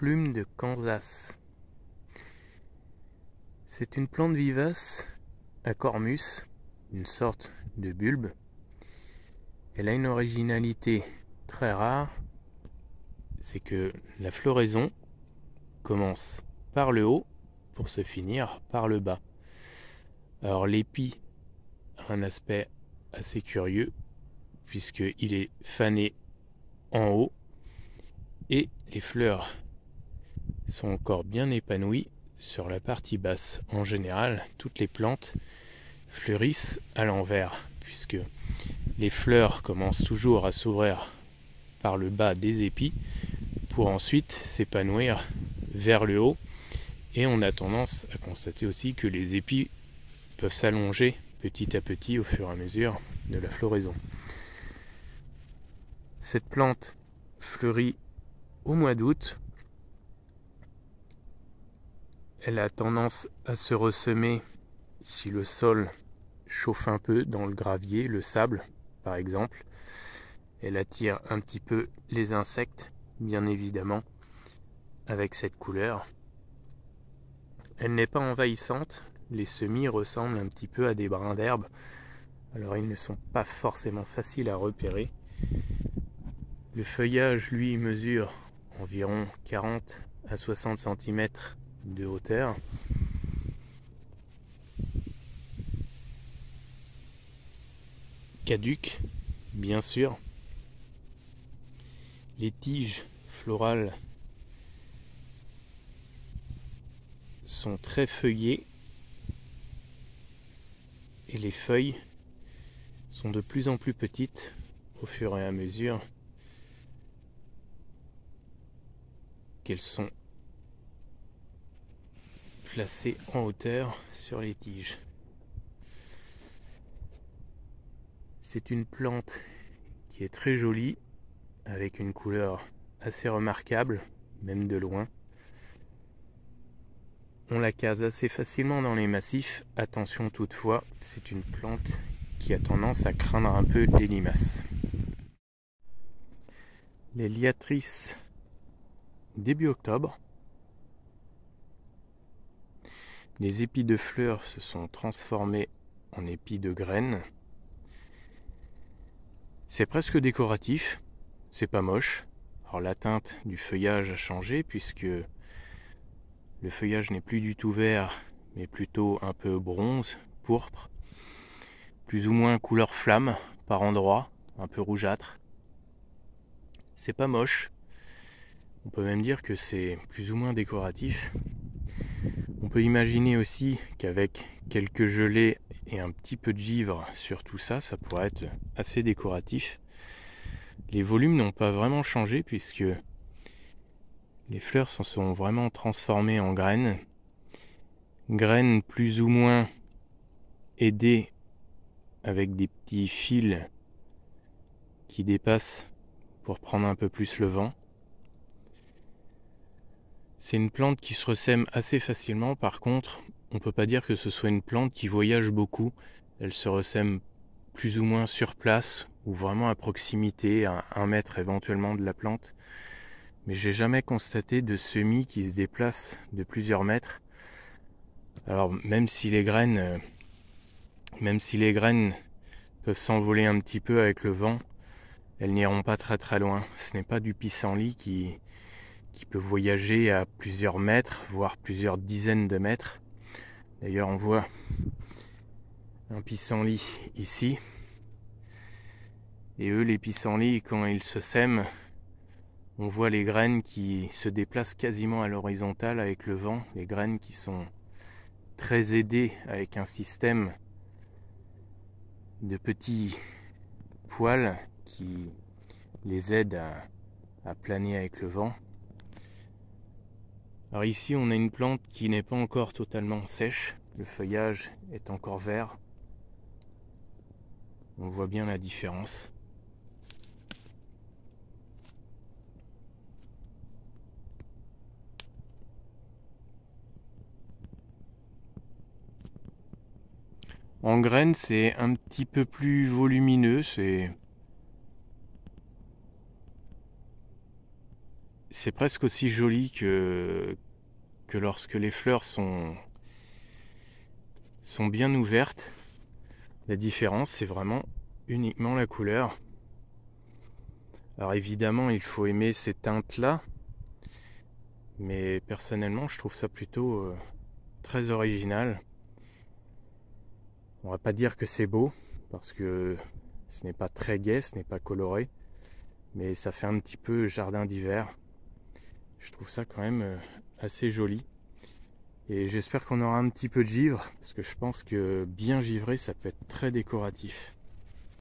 plume de Kansas. C'est une plante vivace à cormus, une sorte de bulbe. Elle a une originalité très rare, c'est que la floraison commence par le haut pour se finir par le bas. Alors l'épi a un aspect assez curieux puisqu'il est fané en haut et les fleurs sont encore bien épanouies sur la partie basse. En général, toutes les plantes fleurissent à l'envers puisque les fleurs commencent toujours à s'ouvrir par le bas des épis pour ensuite s'épanouir vers le haut, et on a tendance à constater aussi que les épis peuvent s'allonger petit à petit au fur et à mesure de la floraison. Cette plante fleurit au mois d'août. Elle a tendance à se ressemer si le sol chauffe un peu dans le gravier, le sable par exemple. Elle attire un petit peu les insectes, bien évidemment, avec cette couleur. Elle n'est pas envahissante, les semis ressemblent un petit peu à des brins d'herbe, alors ils ne sont pas forcément faciles à repérer. Le feuillage, lui, mesure environ 40 à 60 cm de hauteur. Caduc, bien sûr. Les tiges florales sont très feuillées et les feuilles sont de plus en plus petites au fur et à mesure qu'elles sont placées en hauteur sur les tiges. C'est une plante qui est très jolie, avec une couleur assez remarquable, même de loin. On la case assez facilement dans les massifs. Attention toutefois, c'est une plante qui a tendance à craindre un peu les limaces. Les liatrices début octobre. Les épis de fleurs se sont transformés en épis de graines. C'est presque décoratif, c'est pas moche. Alors la teinte du feuillage a changé puisque le feuillage n'est plus du tout vert, mais plutôt un peu bronze, pourpre, plus ou moins couleur flamme par endroits, un peu rougeâtre. C'est pas moche, on peut même dire que c'est plus ou moins décoratif. On peut imaginer aussi qu'avec quelques gelées et un petit peu de givre sur tout ça, ça pourrait être assez décoratif. Les volumes n'ont pas vraiment changé puisque les fleurs se sont vraiment transformées en graines. Graines plus ou moins aidées avec des petits fils qui dépassent pour prendre un peu plus le vent. C'est une plante qui se ressème assez facilement. Par contre, on ne peut pas dire que ce soit une plante qui voyage beaucoup. Elle se ressème plus ou moins sur place ou vraiment à proximité, à 1 mètre éventuellement de la plante. Mais j'ai jamais constaté de semis qui se déplacent de plusieurs mètres. Alors même si les graines peuvent s'envoler un petit peu avec le vent, elles n'iront pas très très loin. Ce n'est pas du pissenlit qui peut voyager à plusieurs mètres, voire plusieurs dizaines de mètres. D'ailleurs, on voit un pissenlit ici. Et eux, les pissenlits, quand ils se sèment, on voit les graines qui se déplacent quasiment à l'horizontale avec le vent. Les graines qui sont très aidées avec un système de petits poils qui les aident à planer avec le vent. Alors ici on a une plante qui n'est pas encore totalement sèche, le feuillage est encore vert. On voit bien la différence. En graines c'est un petit peu plus volumineux, c'est c'est presque aussi joli que lorsque les fleurs sont bien ouvertes. La différence, c'est vraiment uniquement la couleur. Alors évidemment, il faut aimer ces teintes-là, mais personnellement, je trouve ça plutôt très original. On va pas dire que c'est beau, parce que ce n'est pas très gai, ce n'est pas coloré, mais ça fait un petit peu jardin d'hiver. Je trouve ça quand même assez joli. Et j'espère qu'on aura un petit peu de givre, parce que je pense que bien givré, ça peut être très décoratif.